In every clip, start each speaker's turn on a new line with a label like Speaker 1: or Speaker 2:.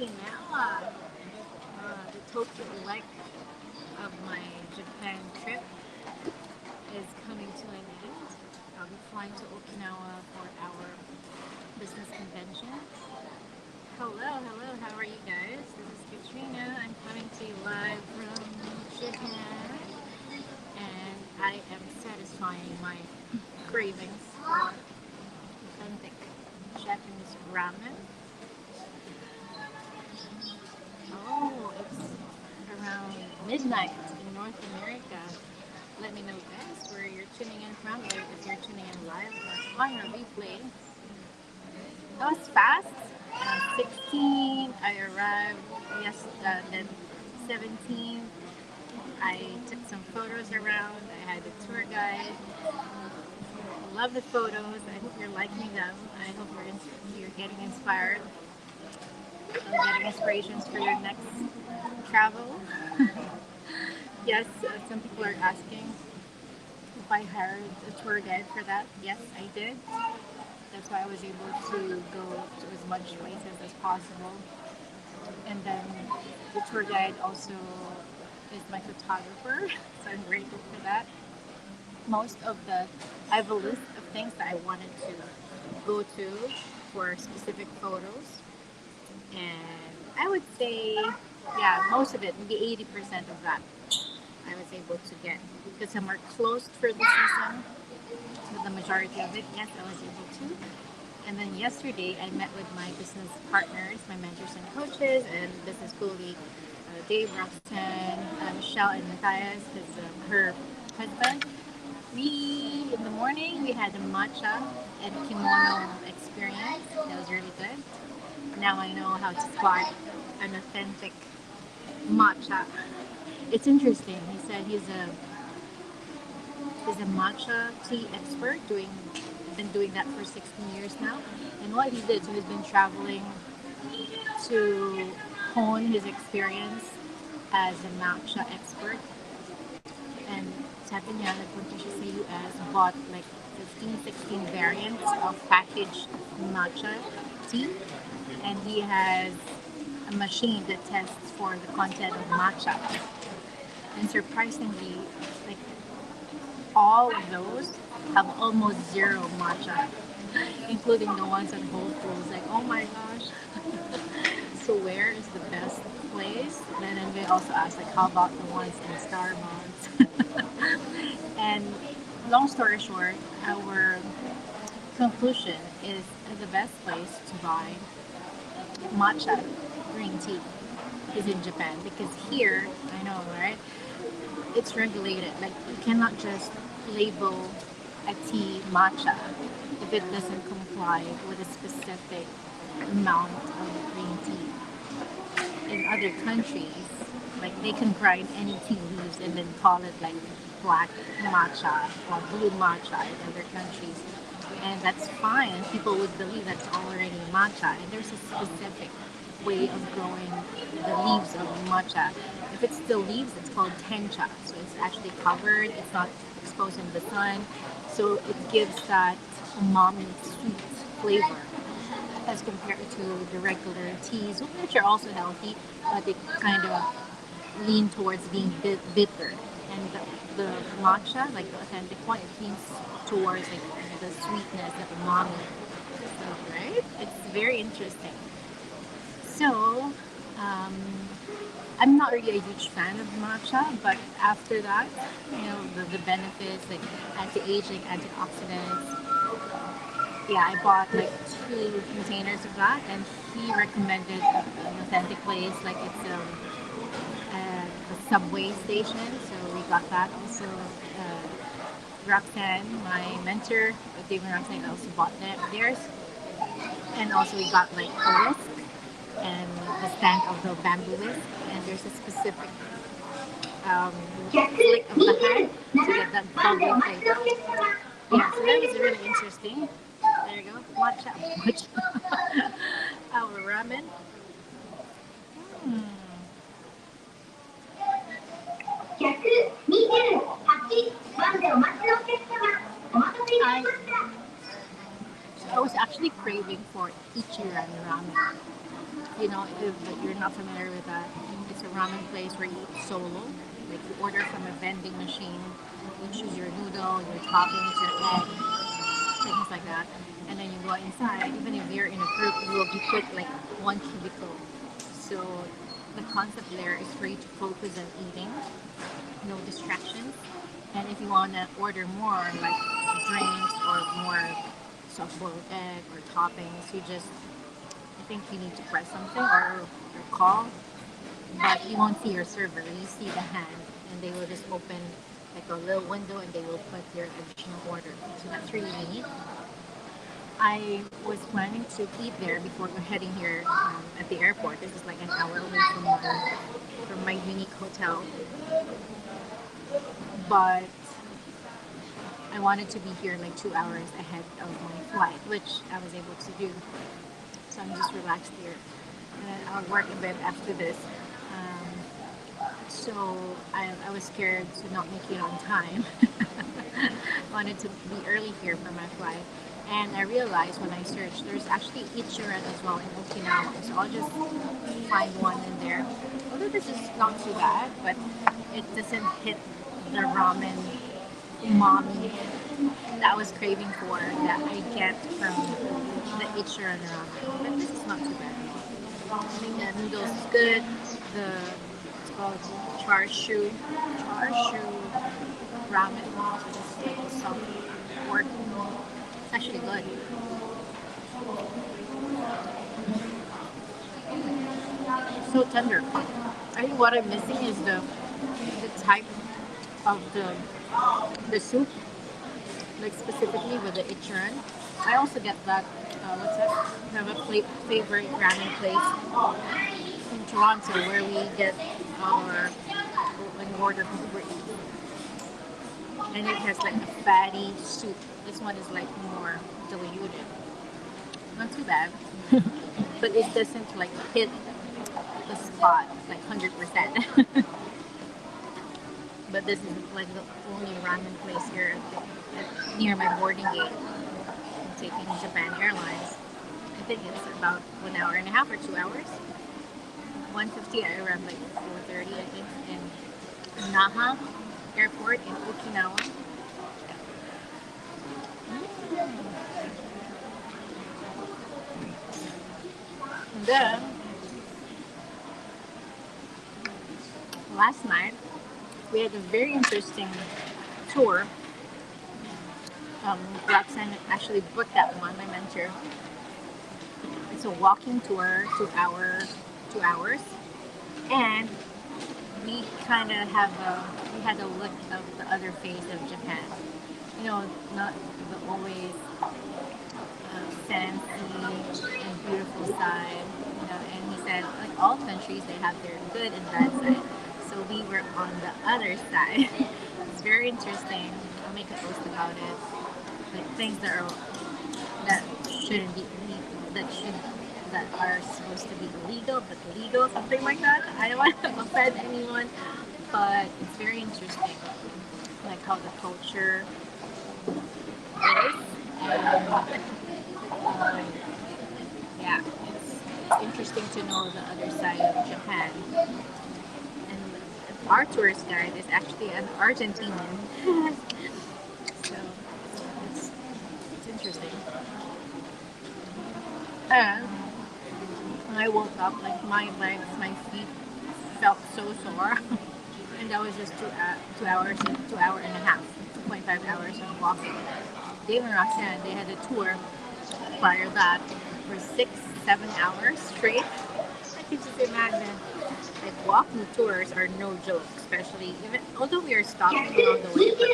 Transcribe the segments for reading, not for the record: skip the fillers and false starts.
Speaker 1: Okinawa. The Tokyo leg of my Japan trip is coming to an end. I'll be flying to Okinawa for our business convention. Hello, hello, how are you guys? This is Katrina. I'm coming to you live from Japan, and I am satisfying my cravings for authentic Japanese ramen. Oh, it's around midnight in North America. Let me know, guys, where you're tuning in from, or if you're tuning in live or on a replay. That was fast. 16, I arrived then 17. I took some photos around. I had a tour guide. Love the photos. I hope you're liking them. I hope you're getting inspired. Getting inspirations for your next travel. Yes, some people are asking if I hired a tour guide for that. Yes, I did. That's why I was able to go to as much places as possible. And then the tour guide also is my photographer, so I'm grateful for that. Most of the, I have a list of things that I wanted to go to for specific photos, and I would say, yeah, most of it, maybe 80% of that, I was able to get because some are closed for the season, but the majority of it, yes, I was able to. And then yesterday, I met with my business partners, my mentors and coaches, and business colleague, Dave, Roxanne, Michelle, and Matthias, her husband. In the morning, we had a matcha and kimono experience. That was really good. Now I know how to spot an authentic matcha. It's interesting. He said he's a matcha tea expert, been doing that for 16 years now. And what he did, so he's been traveling to hone his experience as a matcha expert. And sabi niya, nagpunta siya sa US, bought like 15, 16 variants of packaged matcha tea. And he has a machine that tests for the content of matcha. And surprisingly, like all of those have almost zero matcha, including the ones at Whole Foods. Like, oh my gosh. So where is the best place? And then we also asked, like, how about the ones in Starbucks? And long story short, our conclusion is the best place to buy matcha green tea is in Japan because here, I know, right? It's regulated. Like you cannot just label a tea matcha if it doesn't comply with a specific amount of green tea. In other countries, like they can grind any tea leaves and then call it like black matcha or blue matcha in other countries. And that's fine. People would believe that's already matcha. And there's a specific way of growing the leaves of matcha. If it's still leaves, it's called tencha. So it's actually covered. It's not exposed in the sun. So it gives that umami sweet flavor as compared to the regular teas, which are also healthy, but they kind of lean towards being bitter. And the matcha, like the authentic one, it leans towards like the sweetness, the umami. So, right? It's very interesting. So, um, I'm not really a huge fan of matcha, but after that, the benefits like anti-aging, antioxidants. Yeah, I bought like 2 containers of that, and he recommended an authentic place, like it's a subway station. So we got that. Also, Roxanne, my mentor, David Roxanne, also bought theirs, and also we got like a whisk and the stand of the bamboo whisk, and there's a specific flick of the hand to get that bubbly flavor. Yeah, so that was really interesting. There you go, matcha. Our ramen. Hmm. I was actually craving for Ichiran ramen. if you're not familiar with that, it's a ramen place where you eat solo. Like you order from a vending machine, you choose your noodle, your toppings, your egg, things like that. And then you go inside. Even if you're in a group, you will be put like one cubicle. So the concept there is for you to focus on eating, no distractions. And if you want to order more, like drinks or more soft-boiled egg or toppings, I think you need to press something or call, but you won't see your server. You see the hand, and they will just open like a little window, and they will put your additional order. So that's really neat. I was planning to eat there before we're heading here at the airport. This is like an hour away from my unique hotel, but I wanted to be here like 2 hours ahead of my flight, which I was able to do. So I'm just relaxed here, and then I'll work a bit after this. So I was scared to not make it on time. Wanted to be early here for my flight. And I realized when I searched, there's actually Ichiran as well in Okinawa. So I'll just find one in there. Although this is not too bad, but it doesn't hit the ramen umami that I was craving for that I get from the Ichiran ramen. But this is not too bad. I think the noodles is good. It's called char shu ramen. It's like some pork. It's actually good. So tender. I think what I'm missing is the type of the soup, like specifically with the ichiran. I also get that. What's that? I have a favorite ramen place in Toronto where we get our when we order from Uber Eats, and it has like a fatty soup. This one is like more diluted. Not too bad, but it doesn't like hit the spot like 100%. But this is like the only ramen place here near my boarding gate. I'm taking Japan Airlines. I think it's about 1.5 hours or 2 hours. 150. I arrived like 4:30, I think, in Naha Airport in Okinawa. And then last night we had a very interesting tour. Roxanne actually booked that one. My mentor. It's a walking tour, 2 hours, and we kind of we had a look of the other face of Japan. Not the always fancy and beautiful side. And he said like all countries they have their good and bad side. So we were on the other side. It's very interesting. I'll make a post about it. Like things that shouldn't be that are supposed to be illegal but legal, something like that. I don't want to offend anyone, but it's very interesting, like how the culture is. Yeah, it's interesting to know the other side of Japan. And our tourist guide is actually an Argentinian. So it's interesting. And when I woke up, like my legs, my feet felt so sore. And that was just 2 hours, 2.5 hours, 2.5 hours of walking. Dave and Roxanne, they had a tour prior that for 6-7 hours straight. I can just imagine. Like walking tours are no joke, especially although we are stopping along the way, but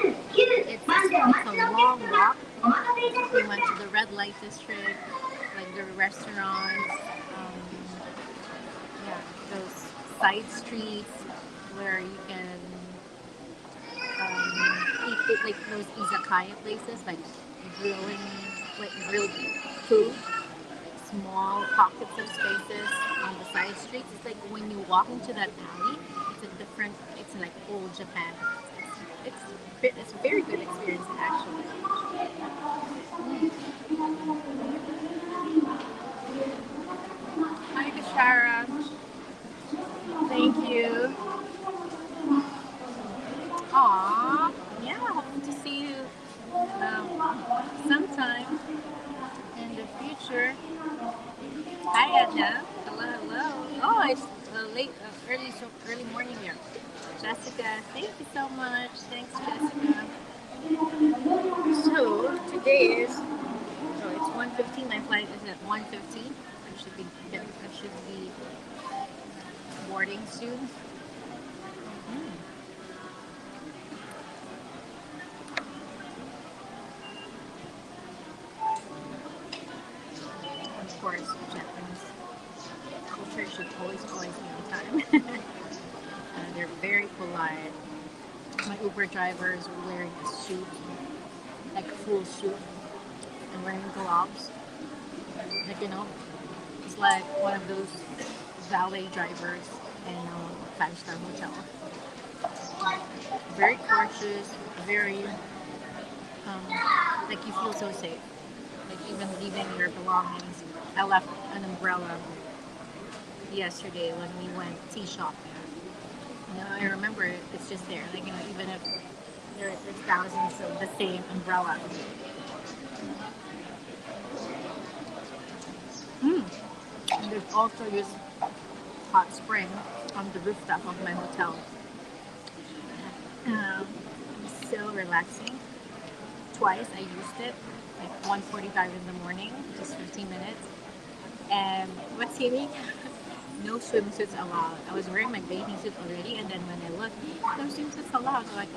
Speaker 1: it's a long walk. We went to the red light district, like the restaurants, yeah, those side streets where you can eat like those izakaya places, like grilled food, small pockets of spaces on the side streets. It's like when you walk into that alley, it's like old Japan. It's a very good experience actually. I took a shower Jessica. Thank you so much. Thanks, Jessica. So today is it's 1:15. My flight is at 1:15. I should be boarding soon. Of course, Japanese culture should always be on time. They're very polite. My Uber driver is wearing a suit, like full suit, and wearing gloves. Like it's like one of those valet drivers in a five-star hotel. Very cautious, very like you feel so safe. Like even leaving your belongings. I left an umbrella yesterday when we went tea shopping. I remember it's just there. Like even if there's thousands of the same umbrella. And there's also this hot spring on the rooftop of my hotel. So relaxing. Twice I used it, like 1:45 in the morning, just 15 minutes. And what's hitting? No swimsuits allowed. I was wearing my bathing suit already, and then when I looked, no swimsuits allowed. So like,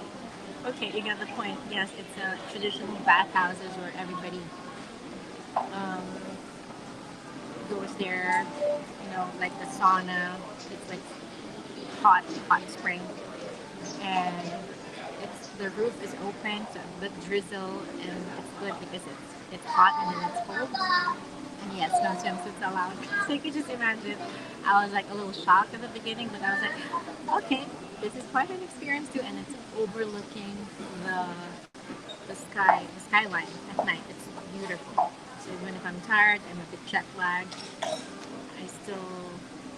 Speaker 1: okay, you got the point. Yes, it's a traditional bathhouses where everybody um, goes there. Like the sauna. It's like hot spring, and the roof is open, so the drizzle, and it's good because it's hot and then it's cold. And yes, no swimsuits allowed. So you can just imagine. I was like a little shocked at the beginning, but I was like, okay, this is quite an experience too, and it's overlooking the the skyline at night. It's beautiful. So even if I'm tired, I'm a bit jet lagged, I still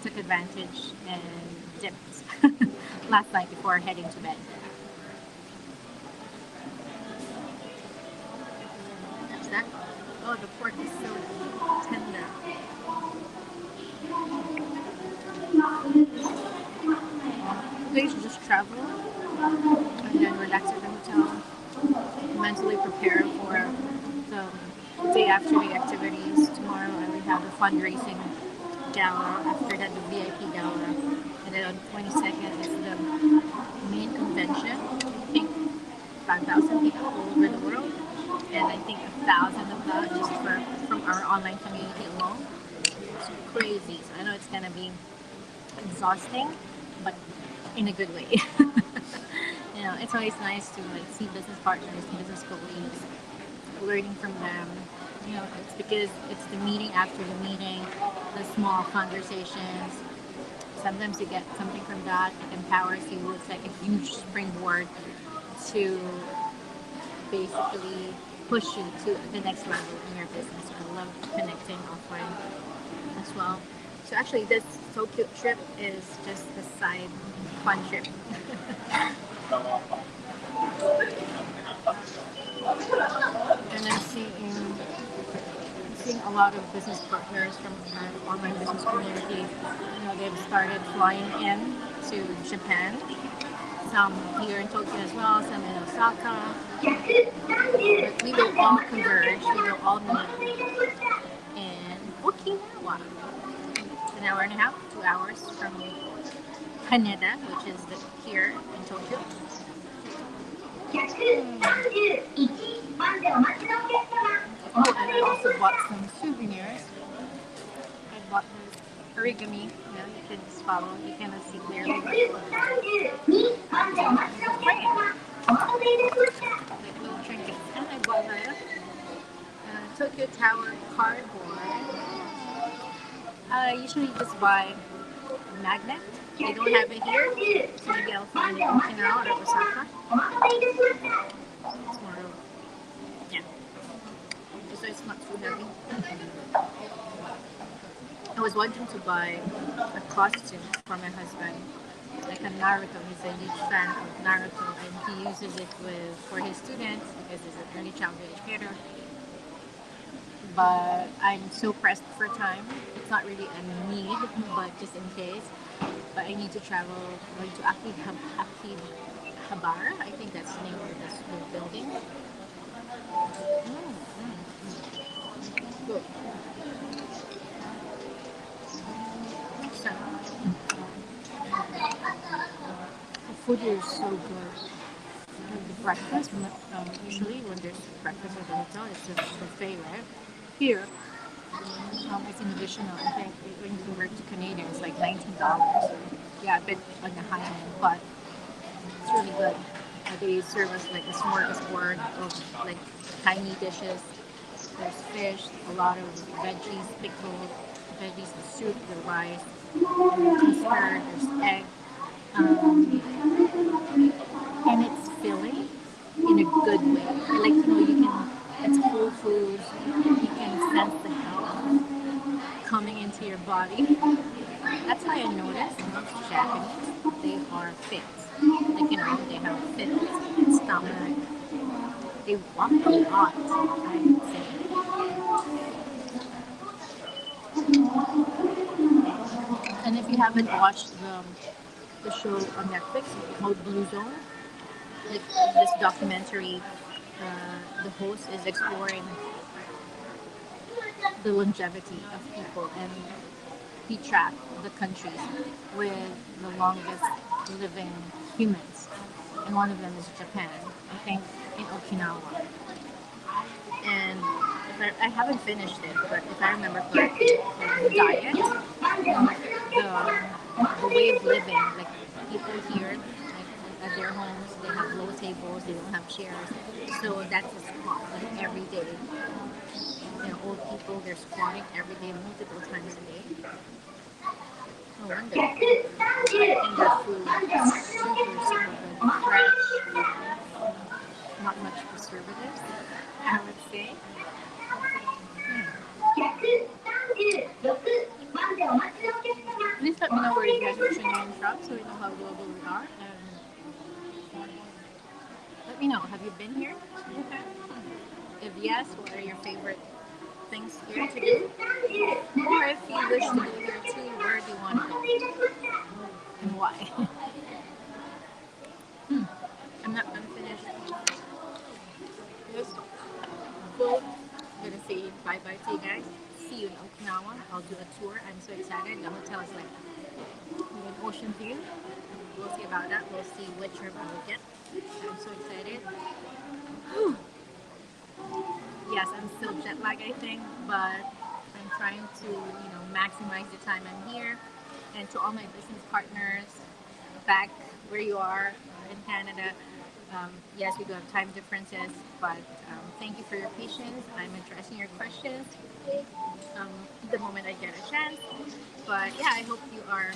Speaker 1: took advantage and dipped last night before heading to bed. That's that. Oh, the pork is so tender. They should just travel and then relax at the hotel, mentally prepare for the day after the activities. Tomorrow we have the fundraising gala, after that the VIP gala, and then on 22nd is the main convention. I think 5,000 people all over the world, and I think 1,000 of that just from our online community alone. It's crazy. So I know it's gonna be exhausting, but in a good way. It's always nice to like see business partners, business colleagues, learning from them. It's because it's the meeting after the meeting, the small conversations. Sometimes you get something from that. It empowers you. It's like a huge springboard to basically push you to the next level in your business. I love connecting offline as well. So actually, this Tokyo trip is just the side fun trip. And I'm seeing a lot of business partners from our online business community. They've started flying in to Japan. Some here in Tokyo as well, some in Osaka. But we will all converge. We will all meet in Okinawa. An hour and a half, 2 hours from Haneda, which is here in Tokyo. Oh, and I also bought some souvenirs. I bought this origami. You can just follow. You cannot see clearly. Like little trinkets. And I bought the Tokyo Tower cardboard. I usually just buy a magnet. They don't have it here, so maybe I'll find it in Okinawa or Osaka. It's more of, yeah, so it's not too heavy. I was wanting to buy a costume for my husband, like a Naruto. He's a huge fan of Naruto, and he uses it for his students because he's an early childhood educator. But I'm so pressed for time. It's not really a need, but just in case. but I need to travel going to Akihabara. I think that's the name of this new building. Good. So, the food here is so good. Like the breakfast, usually when there's breakfast at the hotel, it's just buffet, right? Here, it's an additional. I think when you convert to Canadian, it's like $19. Yeah, a bit on the high end, but it's really good. They serve us like a smorgasbord of like tiny dishes. There's fish, a lot of veggies, pickled veggies, the soup, the rice, custard, there's egg, and it's filling in a good way. Like you can. It's whole foods. You can sense the health coming into your body. That's why I noticed most Japanese, they are fit. Like, they have fit stomach. They walk a lot, I would say. And if you haven't watched the show on Netflix called Blue Zone, like this documentary, the host is exploring the longevity of people, and he tracked the countries with the longest living humans, and one of them is Japan. I think in Okinawa. And if I haven't finished it, but if I remember correctly, the diet, the way of living, like people here, like at their homes, they have low tables, they don't have chairs, so that's a squat like every day. Old people, they're squatting every day, multiple times a day. No wonder. And their food is super, super good, fresh, not much preservatives, I would say. Please let me know where you guys are tuning in from so we know how global we are. And let me know, have you been here? Okay. If yes, what are your favorite things here to do? Or if you wish to go here too, where do you want to go? And why? I'm not gonna finish this food. I'm gonna say bye bye to you guys. See you in Okinawa. I'll do a tour. I'm so excited. The hotel is like an ocean view. We'll see about that. We'll see which room I will get. I'm so excited. Yes, I'm still jet lag, I think, but I'm trying to, maximize the time I'm here. And to all my business partners back where you are in Canada, yes, we do have time differences, but thank you for your patience. I'm addressing your questions um, the moment I get a chance. But yeah, I hope you are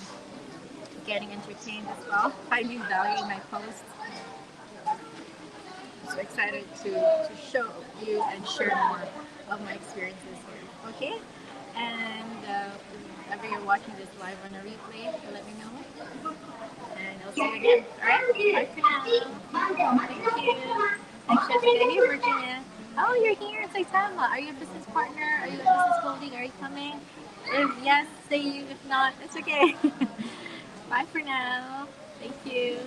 Speaker 1: getting entertained as well, finding value in my posts. I'm so excited to show you and share more of my experiences here. Okay? And whenever you're watching this live on a replay, let me know. And I'll see you again. Alright? Bye for now. Thank you. Thanks, Jessica. Hey, Virginia. Oh, you're here in Saitama. Are you a business partner? Are you a business holding? Are you coming? If yes, say you. If not, it's okay. Bye for now. Thank you.